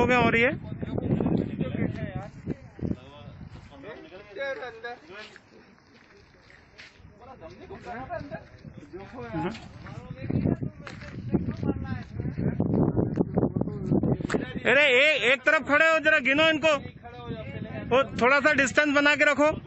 लोग हैं और ये अरे एक तरफ खड़े हो, जरा गिनो इनको, वो थोड़ा सा डिस्टेंस बना के रखो।